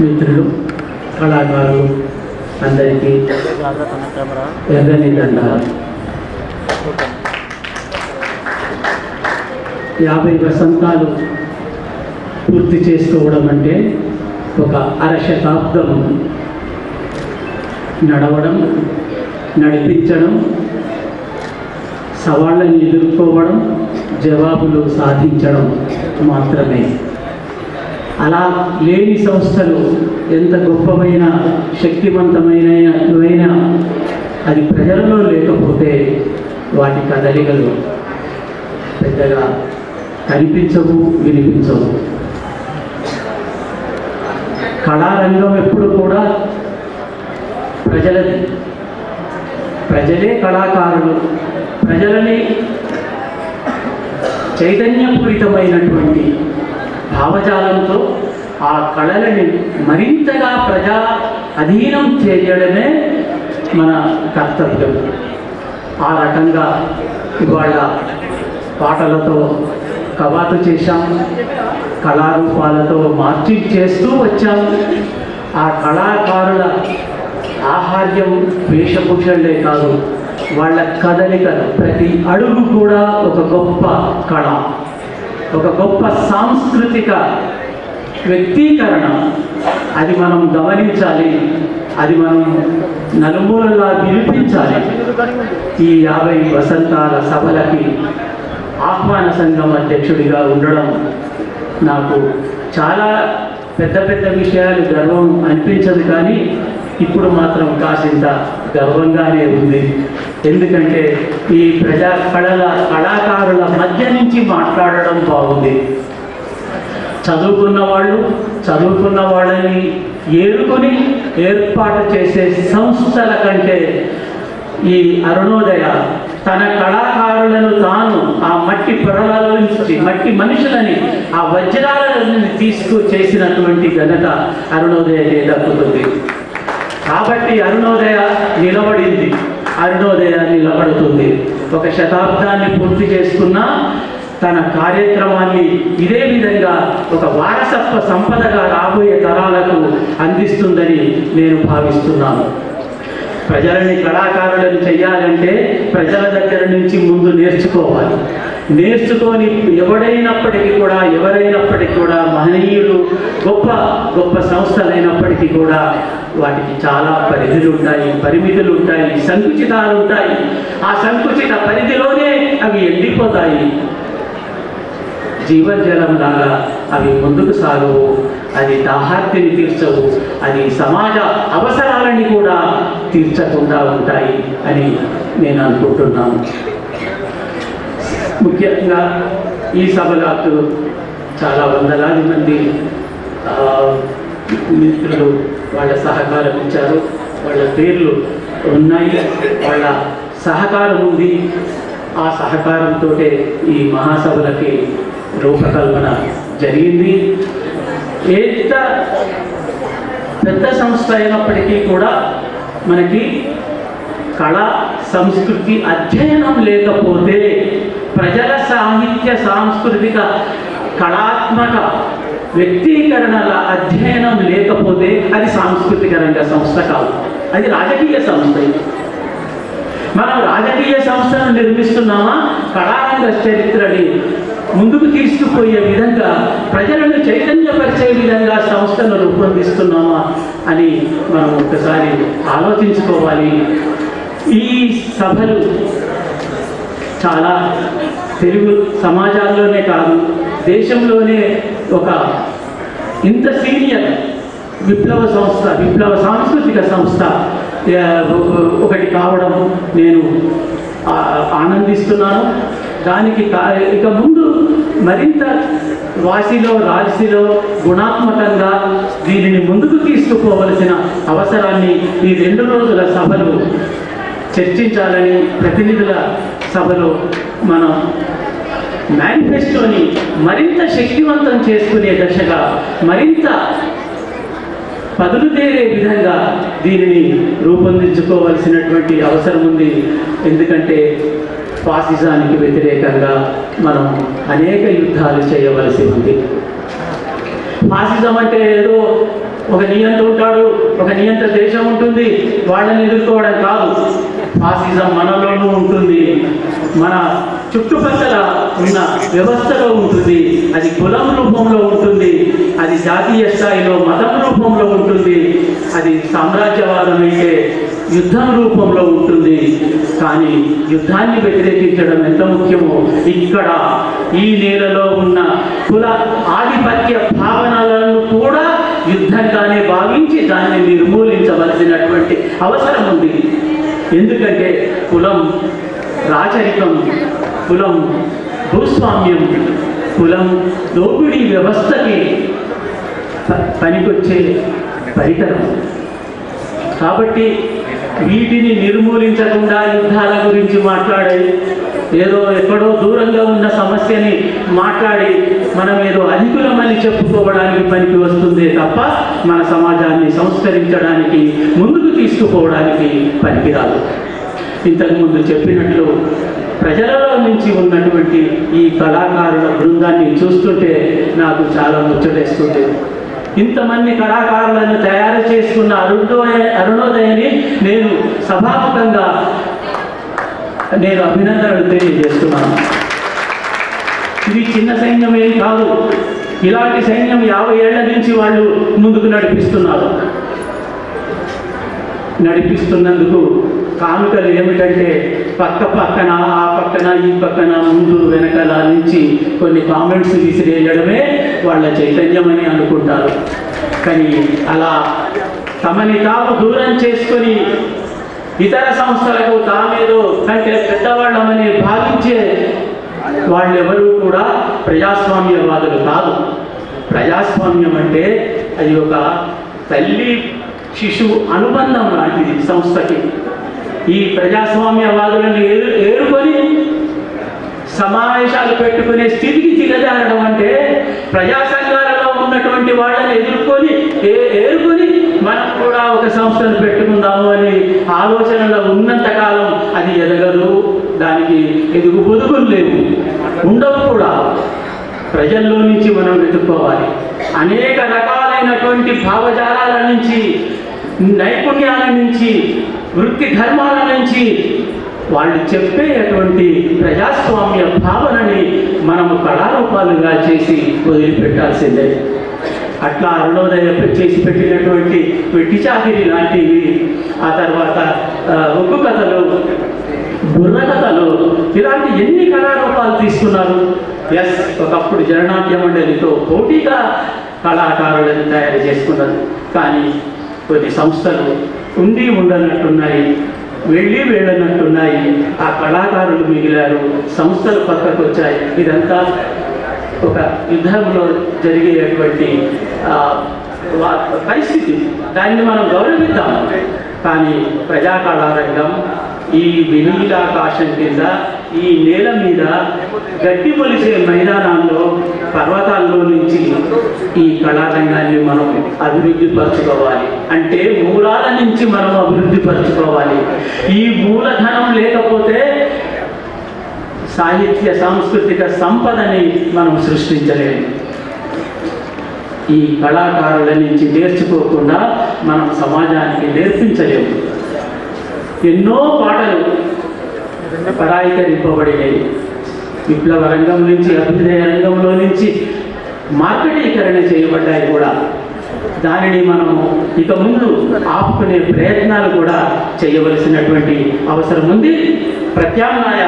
మిత్రులు, కళాకారులు అందరికీ ఎర్రని దండాలు. 50 వసంతాలు పూర్తి చేసుకోవడం అంటే ఒక అరశతాబ్దం నడవడం, నడిపించడం, సవాళ్ళని ఎదుర్కోవడం, జవాబులు సాధించడం మాత్రమే. అలా లేని సంస్థలు ఎంత గొప్పమైన శక్తివంతమైన అది ప్రజలలో లేకపోతే వాటి కదలికలు పెద్దగా కనిపించవు, వినిపించవు. కళారంగం ఎప్పుడు కూడా ప్రజలది. ప్రజలే కళాకారులు. ప్రజలని చైతన్యపూరితమైనటువంటి భావజాలంతో ఆ కళలని మరింతగా ప్రజా అధీనం చేయడమే మన కర్తవ్యం. ఆ రకంగా ఇవాళ పాటలతో కవాతు చేశాం, కళారూపాలతో మార్చింగ్ చేస్తూ వచ్చాం. ఆ కళాకారుల ఆహార్యం, వేషభూషణలే కాదు, వాళ్ళ కదలికలు, ప్రతి అడుగు కూడా ఒక గొప్ప కళ, ఒక గొప్ప సాంస్కృతిక వ్యక్తీకరణ. అది మనం గమనించాలి, అది మనం నలుమూలలా వినిపించాలి. ఈ 50 వసంతాల సభలకి ఆహ్వాన సంఘం అధ్యక్షుడిగా ఉండడం నాకు చాలా పెద్ద పెద్ద విషయాలు గర్వం అనిపించదు, కానీ ఇప్పుడు మాత్రం కాసింత గర్వంగానే ఉంది. ఎందుకంటే ఈ ప్రజా కళాకారుల మధ్య నుంచి మాట్లాడడం బాగుంది. చదువుకున్న వాళ్ళని ఏరుకొని ఏర్పాటు చేసే సంస్థల కంటే ఈ అరుణోదయ తన కళాకారులను తాను ఆ మట్టి పొరల నుంచి, మట్టి మనుషులని ఆ వజ్రాలను చేసినటువంటి ఘనత అరుణోదయకే దక్కుతుంది. కాబట్టి అరుణోదయ నిలబడింది, అరుణోదయ నిలబడుతుంది. ఒక శతాబ్దాన్ని పూర్తి చేసుకున్న తన కార్యక్రమాన్ని ఇదే విధంగా ఒక వారసత్వ సంపదగా రాబోయే తరాలకు అందిస్తుందని నేను భావిస్తున్నాను. ప్రజలని కళాకారులను చేయాలంటే ప్రజల దగ్గర నుంచి ముందు నేర్చుకోవాలి. నేర్చుకొని ఎవరైనప్పటికీ కూడా మహనీయులు, గొప్ప గొప్ప సంస్థలైనప్పటికీ కూడా వాటికి చాలా పరిధులు ఉంటాయి, పరిమితులు ఉంటాయి, సంకుచితాలు ఉంటాయి. ఆ సంకుచిత పరిధిలోనే అవి ఎండిపోతాయి. జీవజలం లాగా అవి ముందుకు సాగవు, అది దాహార్తిని తీర్చవు, అది సమాజ అవసరాలని కూడా తీర్చకుండా ఉంటాయి అని నేను అనుకుంటున్నాను. ముఖ్యంగా ఈ సభలకు చాలా వందలాది మంది మిత్రులు వాళ్ళ సహకారం ఇచ్చారు. వాళ్ళ పేర్లు ఉన్నాయి, వాళ్ళ సహకారం ఉంది. ఆ సహకారంతో ఈ మహాసభలకి రూపకల్పన జరిగింది. ఎంత పెద్ద సంస్థ అయినప్పటికీ కూడా మనకి కళా సంస్కృతి అధ్యయనం లేకపోతే, ప్రజల సాహిత్య సాంస్కృతిక కళాత్మక వ్యక్తీకరణల అధ్యయనం లేకపోతే అది సాంస్కృతిక రంగ సంస్థ కాదు, అది రాజకీయ సంస్థ. మనం రాజకీయ సంస్థను నిర్మిస్తున్నామా, కళారంగ చరిత్రని ముందుకు తీసుకుపోయే విధంగా, ప్రజలను చైతన్యపరిచే విధంగా సంస్థను రూపొందిస్తున్నామా అని మనం ఒకసారి ఆలోచించుకోవాలి. ఈ సభలు చాలా తెలుగు సమాజాల్లోనే కాదు, దేశంలోనే ఒక ఇంత సీనియర్ విప్లవ సంస్థ, విప్లవ సాంస్కృతిక సంస్థ ఒకటి కావడం నేను ఆనందిస్తున్నాను. దానికి ఇక ముందు మరింత రాశిలో గుణాత్మకంగా దీనిని ముందుకు తీసుకుపోవలసిన అవసరాన్ని ఈ 2 రోజుల సభలు చర్చించాలని, ప్రతినిధుల సభలో మనం మేనిఫెస్టోని మరింత శక్తివంతం చేసుకునే దశగా, మరింత పదులుతేరే విధంగా దీనిని రూపొందించుకోవాల్సినటువంటి అవసరం ఉంది. ఎందుకంటే ఫాసిజానికి వ్యతిరేకంగా మనం అనేక యుద్ధాలు చేయవలసి ఉంది. ఫాసిజం అంటే ఏదో ఒక నియంత ఉంటాడు, ఒక నియంత దేశం ఉంటుంది, వాళ్ళని ఎదుర్కోవడం కాదు. ఫాసిజం మనలోనూ ఉంటుంది, మన చుట్టుపక్కల ఉన్న వ్యవస్థలో ఉంటుంది. అది కులం రూపంలో ఉంటుంది, అది జాతీయ స్థాయిలో మతం రూపంలో ఉంటుంది, అది సామ్రాజ్యవాదం అయితే యుద్ధం రూపంలో ఉంటుంది. కానీ యుద్ధాన్ని వ్యతిరేకించడం ఎంత ముఖ్యమో ఇక్కడ ఈ నేలలో ఉన్న కుల ఆధిపత్య భావనలను కూడా యుద్ధంగానే భావించి దాన్ని నిర్మూలించవలసినటువంటి అవసరం ఉంది. ఎందుకంటే కులం రాచరికం, కులం భూస్వామ్యం, కులం దోపిడీ వ్యవస్థకి పనికొచ్చే పరికరం. కాబట్టి వీటిని నిర్మూలించకుండా యుద్ధాల గురించి మాట్లాడే, ఏదో ఎక్కడో దూరంగా ఉన్న సమస్యని మాట్లాడి మనం ఏదో అధికులమని చెప్పుకోవడానికి పనికి వస్తుందే తప్ప మన సమాజాన్ని సంస్కరించడానికి, ముందుకు తీసుకుపోవడానికి పనికిరాదు. ఇంతకుముందు చెప్పినట్లు ప్రజలలో నుంచి ఉన్నటువంటి ఈ కళాకారుల బృందాన్ని చూస్తుంటే నాకు చాలా ముచ్చటేస్తుంది. ఇంతమంది కళాకారులను తయారు చేసుకున్న అరుణోదయని నేను సభాముఖంగా అభినందనలు తెలియజేస్తున్నాను. ఇది చిన్న సైన్యమేం కాదు. ఇలాంటి సైన్యం 50 ఏళ్ల నుంచి వాళ్ళు ముందుకు నడిపిస్తున్నందుకు కానుకలు ఏమిటంటే పక్కన ఆ పక్కన ఈ పక్కన ముందు వెనకాల నుంచి కొన్ని కామెంట్స్ విసిరేయడమే వాళ్ళ చైతన్యమని అనుకుంటారు. కానీ అలా తమని తాము దూరం చేసుకొని ఇతర సంస్థలకు తామేదో కంటే పెద్దవాళ్ళమని భావించే వాళ్ళెవరూ కూడా ప్రజాస్వామ్యవాదులు కాదు. ప్రజాస్వామ్యం అంటే అది ఒక తల్లి శిశువు అనుబంధం లాంటిది సంస్థకి. ఈ ప్రజాస్వామ్యవాదులను ఏరుకొని సమావేశాలు పెట్టుకునే స్థితికి దిగజారడం అంటే ప్రజా సంఘాలలో ఉన్నటువంటి వాళ్ళని ఏరుకొని మనం కూడా ఒక సంస్థను పెట్టుకుందాము అని ఆలోచనలో ఉన్నంతకాలం అది ఎదగదు. దానికి ఎదుగు పొదుగులు లేవు, ఉండవు కూడా. ప్రజల్లో నుంచి మనం వెతుక్కోవాలి. అనేక రకాలైనటువంటి భావజాలాల నుంచి, నైపుణ్యాల నుంచి, వృత్తి ధర్మాల నుంచి వాళ్ళు చెప్పేటువంటి ప్రజాస్వామ్య భావనని మనము కళారూపాలుగా చేసి వదిలిపెట్టాల్సిందే. అట్లా అరుణోదయ చేసి పెట్టినటువంటి వెట్టి చాకిరి లాంటివి, ఆ తర్వాత ఒగ్గు కథలు, బుర్ర కథలు, ఇలాంటి ఎన్ని కళారూపాలు తీసుకున్నారు. ఒకప్పుడు జననాట్య మండలితో పోటీగా కళాకారులను తయారు చేసుకున్నారు. కానీ కొన్ని సంస్థలు ఉండి ఉండనట్టున్నాయి, వెళ్ళి వెళ్ళనట్టున్నాయి. ఆ కళాకారులు మిగిలారు, సంస్థలు పక్కకు వచ్చాయి. ఇదంతా ఒక యుద్ధంలో జరిగేటువంటి పరిస్థితి. దాన్ని మనం గౌరవిద్దాం. కానీ ప్రజాకళారంగం ఈ వినీలాకాశం కింద, ఈ నేల మీద గడ్డి మొలిసే మైదానాల్లో, పర్వతాల్లో నుంచి ఈ కళారంగాన్ని మనం అభివృద్ధి పరచుకోవాలి. అంటే మూలాల నుంచి మనం అభివృద్ధి పరచుకోవాలి. ఈ మూలధనం లేకపోతే సాహిత్య సాంస్కృతిక సంపదని మనం సృష్టించలేము. ఈ కళాకారుల నుంచి నేర్చుకోకుండా మనం సమాజానికి నేర్పించలేము. ఎన్నో పాటలు పరాయీకరింపబడినవి. విప్లవ రంగం నుంచి, అభ్యుదయ రంగంలో నుంచి మార్కెటీకరణ చేయబడ్డాయి కూడా. దానిని మనము ఇక ముందు ఆపుకునే ప్రయత్నాలు కూడా చేయవలసినటువంటి అవసరం ఉంది. ప్రత్యామ్నాయ